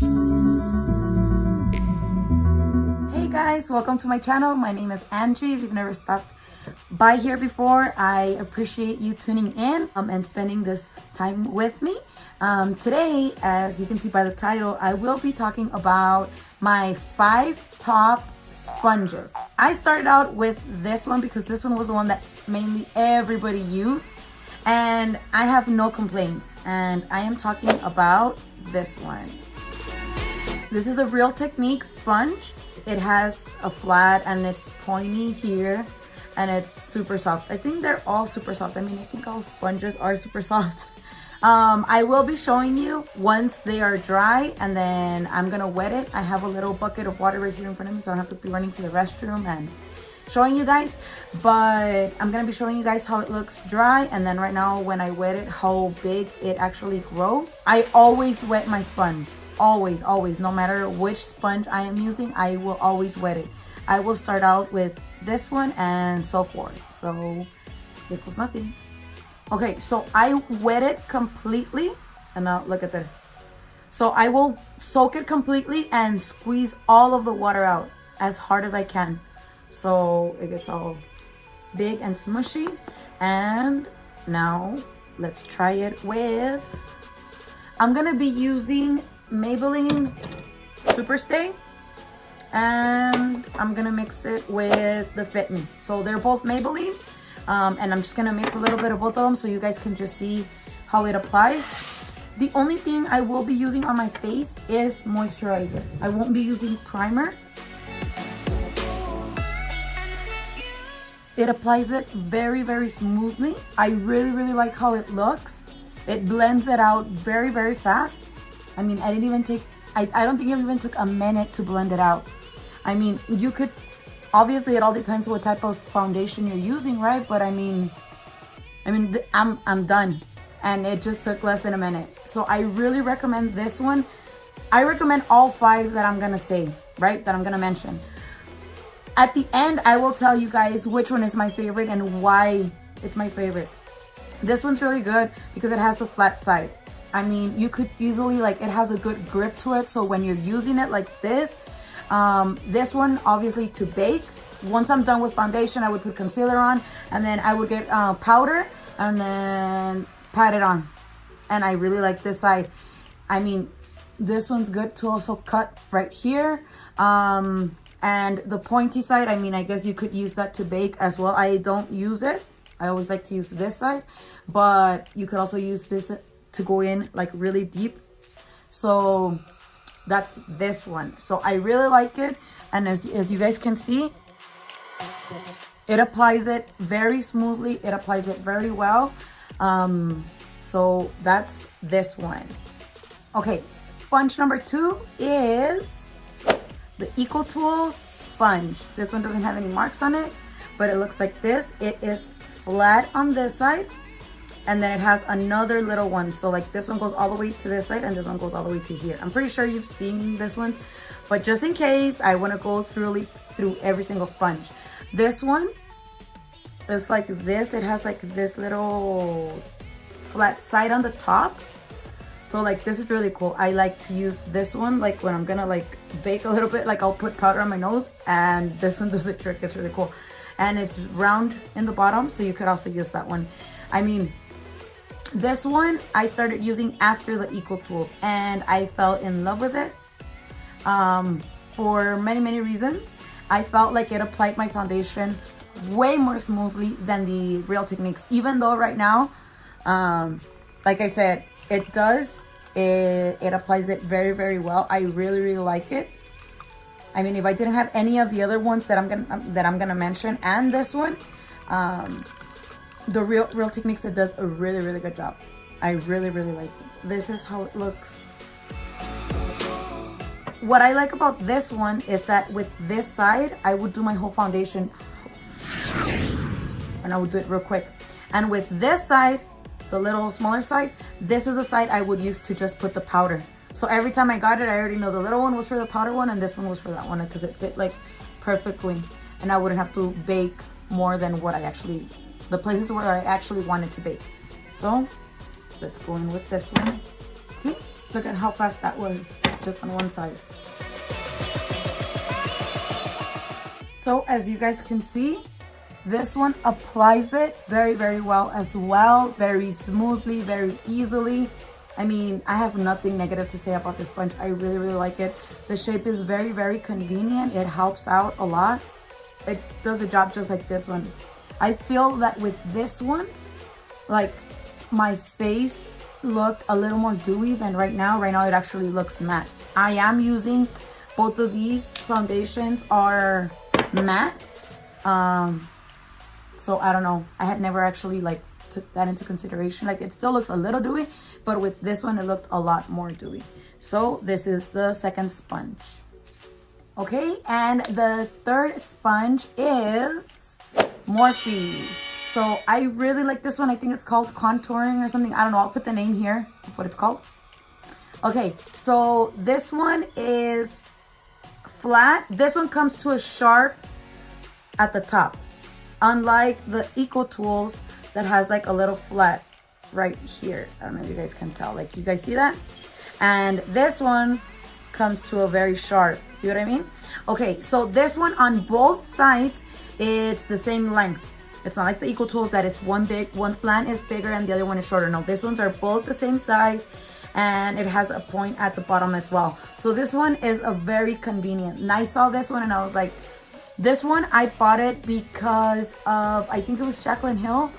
Hey guys, welcome to my channel. My name is Angie. If you've never stopped by here before, I appreciate you tuning in and spending this time with me. Today, as you can see by the title, I will be talking about my 5 top sponges. I started out with this one because this one was the one that mainly everybody used, and I have no complaints. And I am talking about this one. This is a Real Technique sponge. It has a flat and it's pointy here and it's super soft. I think they're all super soft. I mean, I think all sponges are super soft. I will be showing you once they are dry, and then I'm gonna wet it. I have a little bucket of water right here in front of me, so I don't have to be running to the restroom and showing you guys. But I'm gonna be showing you guys how it looks dry, and then right now when I wet it, how big it actually grows. I always wet my sponge. Always, no matter which sponge I am using, I will always wet it. I will start out with this one and so forth. So here goes nothing. Okay, so I wet it completely, and now look at this. So I will soak it completely and squeeze all of the water out as hard as I can, so it gets all big and smushy. And now let's try it with, I'm gonna be using Maybelline Superstay, and I'm gonna mix it with the Fit Me. So they're both Maybelline, and I'm just gonna mix a little bit of both of them so you guys can just see how it applies. The only thing I will be using on my face is moisturizer. I won't be using primer. It applies it very smoothly. I really like how it looks. It blends it out very fast. I mean, I didn't even take, I don't think it even took a minute to blend it out. I mean, you could, obviously it all depends what type of foundation you're using, right? But I'm done, and it just took less than a minute. So I really recommend this one. I recommend all 5 that I'm gonna say, right? That I'm gonna mention. At the end, I will tell you guys which one is my favorite and why it's my favorite. This one's really good because it has the flat side. I mean, you could easily, like, it has a good grip to it. So when you're using it like this one, obviously to bake. Once I'm done with foundation, I would put concealer on, and then I would get powder and then pat it on. And I really like this side. I mean, this one's good to also cut right here. And the pointy side, I mean, I guess you could use that to bake as well. I don't use it. I always like to use this side, but you could also use this to go in like really deep. So that's this one. So I really like it, and as you guys can see, it applies it very smoothly. It applies it very well. So that's this one. Okay, sponge number 2 is the EcoTools sponge. This one doesn't have any marks on it, but it looks like this. It is flat on this side, and then it has another little one. So like this one goes all the way to this side, and this one goes all the way to here. I'm pretty sure you've seen this ones, but just in case, I want to go through every single sponge. This one is like this. It has like this little flat side on the top. So like this is really cool. I like to use this one like when I'm gonna like bake a little bit, like I'll put powder on my nose, and this one does the trick. It's really cool. And it's round in the bottom, so you could also use that one. I mean, this one I started using after the EcoTools, and I fell in love with it for many reasons. I felt like it applied my foundation way more smoothly than the Real Techniques, even though right now, like I said, it applies it very well. I really like it. I mean, if I didn't have any of the other ones that I'm gonna mention, and this one, the Real Techniques, it does a really good job. I really like it. This is how it looks. What I like about this one is that with this side, I would do my whole foundation, and I would do it real quick. And with this side, the little smaller side, this is the side I would use to just put the powder. So every time I got it, I already know the little one was for the powder one, and this one was for that one, because it fit like perfectly, and I wouldn't have to bake more than what the places where I actually wanted to bake. So let's go in with this one. See, look at how fast that was. just on one side. So as you guys can see, this one applies it very, very well as well. Very smoothly, very easily. I mean, I have nothing negative to say about this sponge. I really, really like it. The shape is very, very convenient. It helps out a lot. It does the job just like this one. I feel that with this one, like, my face looked a little more dewy than right now. Right now it actually looks matte. I am using both of these foundations are matte. So I don't know. I had never actually like took that into consideration. Like, it still looks a little dewy, but with this one it looked a lot more dewy. So this is the second sponge. Okay, and the third sponge is Morphe. So I really like this one. I think it's called contouring or something. I don't know. I'll put the name here of what it's called. Okay, so this one is flat. This one comes to a sharp at the top. Unlike the EcoTools that has like a little flat right here. I don't know if you guys can tell. Like, you guys see that? And this one comes to a very sharp. See what I mean? Okay, so this one on both sides, it's the same length. It's not like the EcoTools that is one slant is bigger and the other one is shorter. No, these ones are both the same size, and it has a point at the bottom as well. So this one is a very convenient. And I saw this one and I was like, this one I bought it because of, I think it was Jaclyn Hill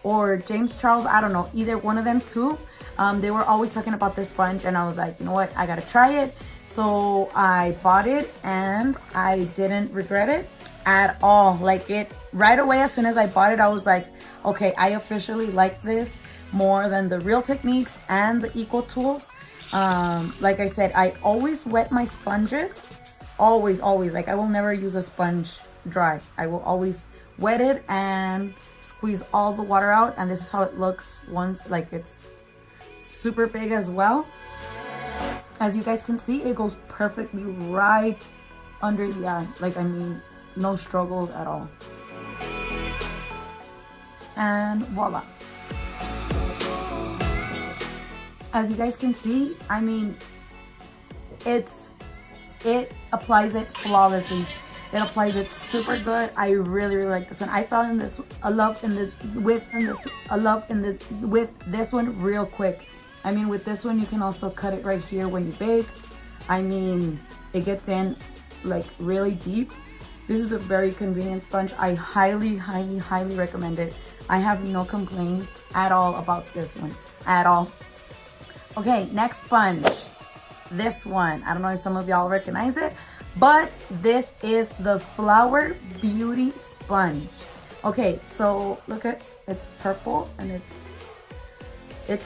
or James Charles. I don't know, either one of them two. They were always talking about this sponge and I was like, you know what, I gotta try it. So I bought it and I didn't regret it at all. Like, it right away, as soon as I bought it, I was like, okay, I officially like this more than the Real Techniques and the EcoTools. Like I said, I always wet my sponges. Always. Like, I will never use a sponge dry. I will always wet it and squeeze all the water out. And this is how it looks once, like, it's super big as well. As you guys can see, it goes perfectly right under the eye. Like, I mean, no struggles at all. And voila. As you guys can see, I mean, it applies it flawlessly. It applies it super good. I really, really like this one. I fell in this with this one real quick. I mean, with this one, you can also cut it right here when you bake. I mean, it gets in like really deep. This is a very convenient sponge. I highly, highly, highly recommend it. I have no complaints at all about this one, at all. Okay, next sponge. This one, I don't know if some of y'all recognize it, but this is the Flower Beauty Sponge. Okay, so look at, it's purple and it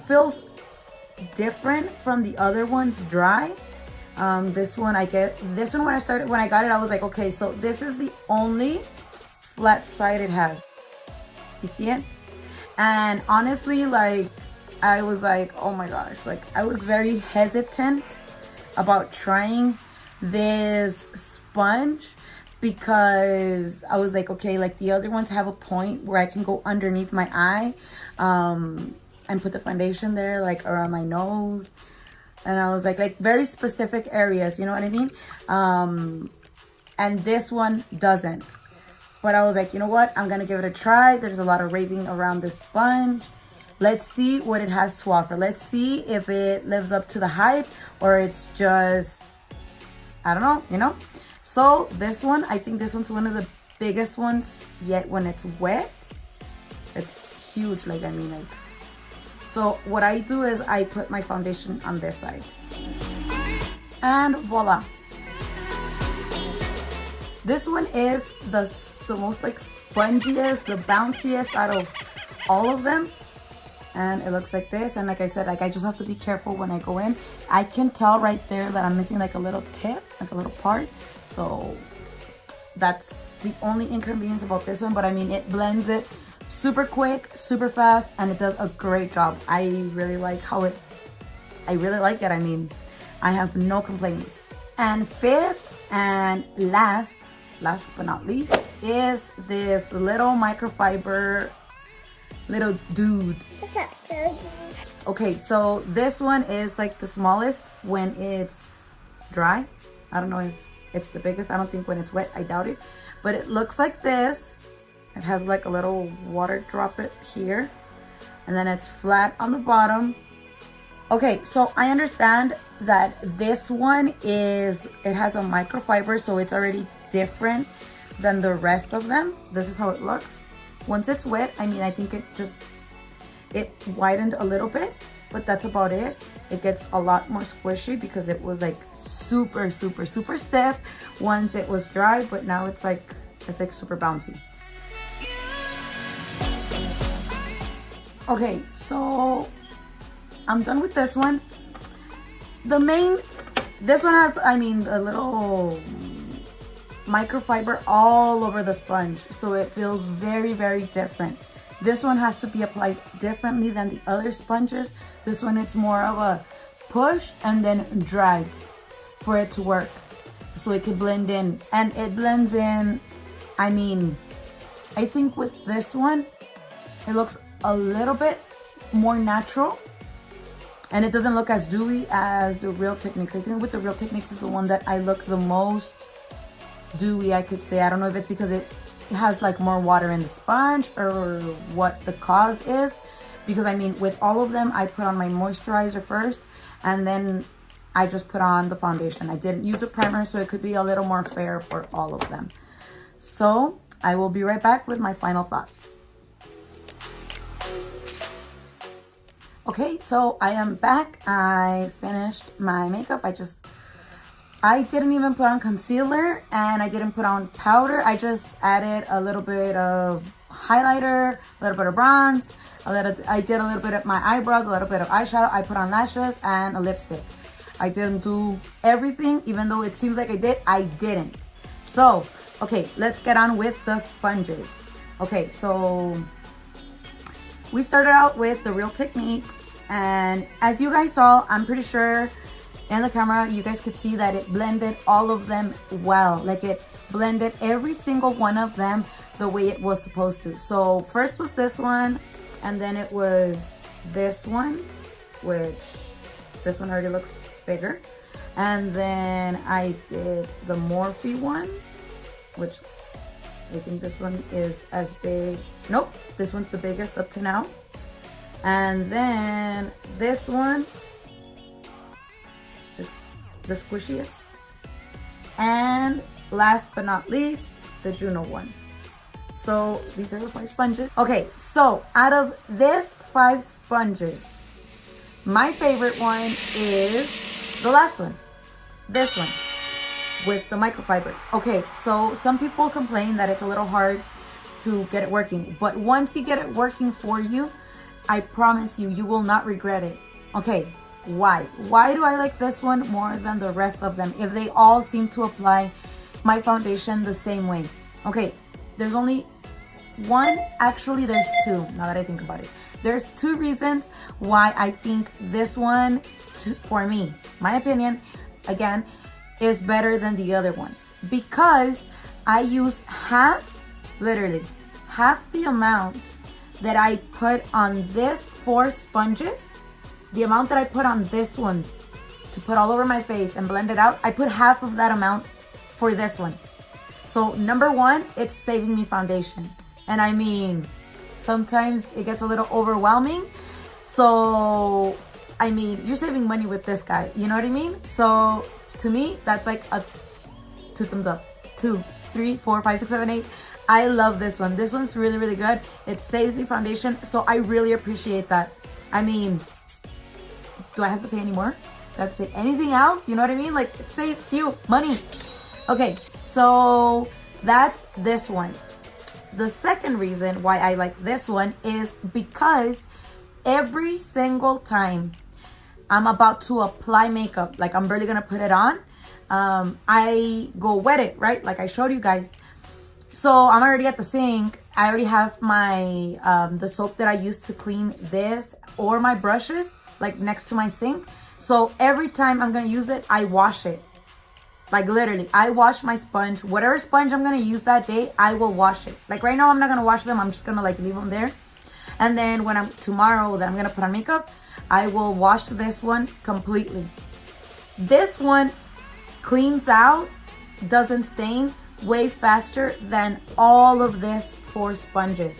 feels different from the other ones dry. This one when I got it, I was like, okay, so this is the only flat side it has. You see it? And honestly, like, I was like, oh my gosh, like, I was very hesitant about trying this sponge because I was like, okay, like, the other ones have a point where I can go underneath my eye and put the foundation there, like around my nose. And I was like very specific areas, you know what I mean? And this one doesn't. But I was like, you know what? I'm gonna give it a try. There's a lot of raving around this sponge. Let's see what it has to offer. Let's see if it lives up to the hype or it's just, I don't know, you know? So this one, I think this one's one of the biggest ones yet when it's wet. It's huge, like, I mean, like. So what I do is I put my foundation on this side. And voila. This one is the most like spongiest, the bounciest out of all of them. And it looks like this. And like I said, like, I just have to be careful when I go in. I can tell right there that I'm missing like a little tip, like a little part. So that's the only inconvenience about this one. But I mean, it blends it super quick, super fast, and it does a great job. I really like it. I mean, I have no complaints. And fifth and last but not least, is this little microfiber little dude. What's up, dude? Okay, so this one is like the smallest when it's dry. I don't know if it's the biggest. I don't think when it's wet, I doubt it. But it looks like this. It has like a little water droplet here. And then it's flat on the bottom. Okay, so I understand that this one it has a microfiber, so it's already different than the rest of them. This is how it looks. Once it's wet, I mean, I think it widened a little bit, but that's about it. It gets a lot more squishy because it was like super, super, super stiff once it was dry, but now it's like super bouncy. Okay, so I'm done with this one. This one has, I mean, a little microfiber all over the sponge, so it feels very, very different. This one has to be applied differently than the other sponges. This one is more of a push and then drag for it to work, so it can blend in. And it blends in, I mean, I think with this one, it looks a little bit more natural. And it doesn't look as dewy as the Real Techniques. I think with the Real Techniques is the one that I look the most dewy, I could say. I don't know if it's because it has like more water in the sponge or what the cause is. Because I mean, with all of them, I put on my moisturizer first and then I just put on the foundation. I didn't use a primer, so it could be a little more fair for all of them. So I will be right back with my final thoughts. Okay, so I am back. I finished my makeup. I didn't even put on concealer and I didn't put on powder. I just added a little bit of highlighter, a little bit of bronze, I did a little bit of my eyebrows, a little bit of eyeshadow. I put on lashes and a lipstick. I didn't do everything, even though it seems like I didn't. So, okay, let's get on with the sponges. Okay, so we started out with the Real Techniques, and as you guys saw, I'm pretty sure in the camera you guys could see that it blended all of them well. Like, it blended every single one of them the way it was supposed to. So first was this one, and then it was this one, which this one already looks bigger. And then I did the Morphe one, which I think this one is as big. Nope, this one's the biggest up to now. And then this one, it's the squishiest. And last but not least, the Juno one. So these are the 5 sponges. Okay, so out of this 5 sponges, my favorite one is the last one. This one with the microfiber. Okay, so some people complain that it's a little hard to get it working, but once you get it working for you, I promise you, you will not regret it. Okay, why? Why do I like this one more than the rest of them if they all seem to apply my foundation the same way? Okay, there's only one, actually there's 2, now that I think about it. There's 2 reasons why I think this one, for me, my opinion, again, is better than the other ones. Because I use literally half the amount that I put on this 4 sponges, the amount that I put on this ones to put all over my face and blend it out, I put half of that amount for this one. So number 1, it's saving me foundation. And I mean, sometimes it gets a little overwhelming. So, I mean, you're saving money with this guy, you know what I mean? So to me, that's like a 2 thumbs up. 2, 3, 4, 5, 6, 7, 8. I love this one. This one's really, really good. It saves me foundation, so I really appreciate that. I mean, do I have to say any more? Do I have to say anything else? You know what I mean? Like, it saves you money. Okay, so that's this one. The second reason why I like this one is because every single time I'm about to apply makeup, like I'm really gonna put it on, I go wet it, right? Like I showed you guys. So I'm already at the sink. I already have my, the soap that I use to clean this or my brushes, like next to my sink. So every time I'm gonna use it, I wash it. Like literally, I wash my sponge. Whatever sponge I'm gonna use that day, I will wash it. Like right now, I'm not gonna wash them. I'm just gonna like leave them there. And then when tomorrow that I'm gonna put on makeup, I will wash this one completely. This one cleans out, doesn't stain way faster than all of this 4 sponges.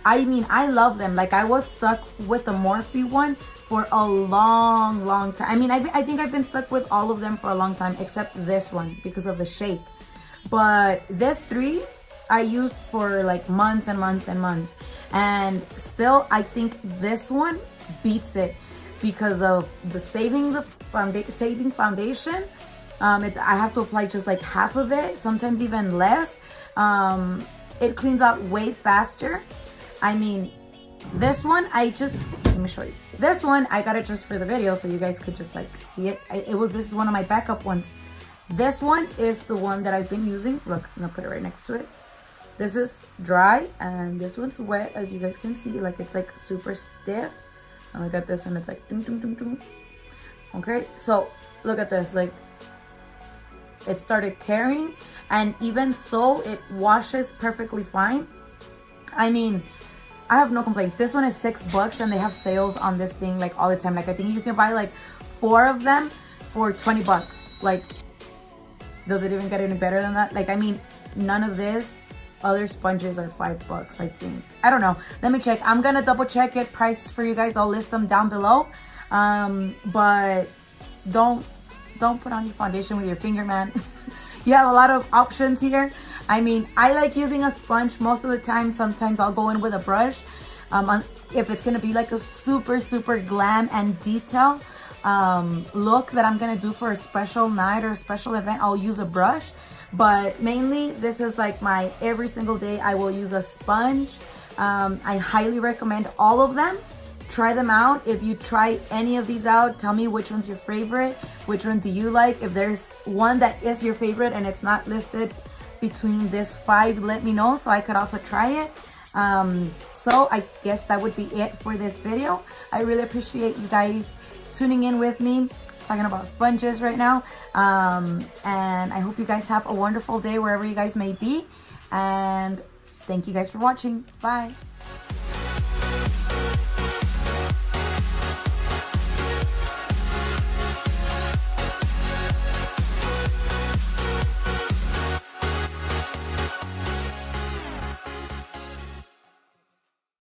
I mean, I love them. Like, I was stuck with the Morphe one for a long time. I mean, I think I've been stuck with all of them for a long time, except this one because of the shape. But this 3 I used for like months and months and months, and still I think this one beats it because of the saving foundation. I have to apply just like half of it, sometimes even less. It cleans out way faster. I mean, this one let me show you. This one I got it just for the video, so you guys could just like see it. This is one of my backup ones. This one is the one that I've been using. Look, I'm gonna put it right next to it. This is dry and this one's wet, as you guys can see. Like, it's like super stiff. And look at this, and it's like dum, dum, dum, dum. Okay, so look at this. Like, it started tearing, and even so it washes perfectly fine. I mean, I have no complaints. This one is $6 and they have sales on this thing like all the time. Like, I think you can buy like 4 of them for $20. Like, does it even get any better than that? Like, I mean, none of this other sponges are $5, I think. I don't know. Let me check. I'm gonna double check it. Prices for you guys, I'll list them down below. But don't put on your foundation with your finger, man. You have a lot of options here. I mean, I like using a sponge most of the time. Sometimes I'll go in with a brush. If it's gonna be like a super glam and detail look that I'm gonna do for a special night or a special event, I'll use a brush. But mainly, this is like my every single day I will use a sponge. I highly recommend all of them. Try them out. If you try any of these out, tell me which one's your favorite. Which one do you like? If there's one that is your favorite and it's not listed between this 5, let me know so I could also try it. So I guess that would be it for this video. I really appreciate you guys tuning in with me, talking about sponges right now. And I hope you guys have a wonderful day wherever you guys may be. And thank you guys for watching. Bye.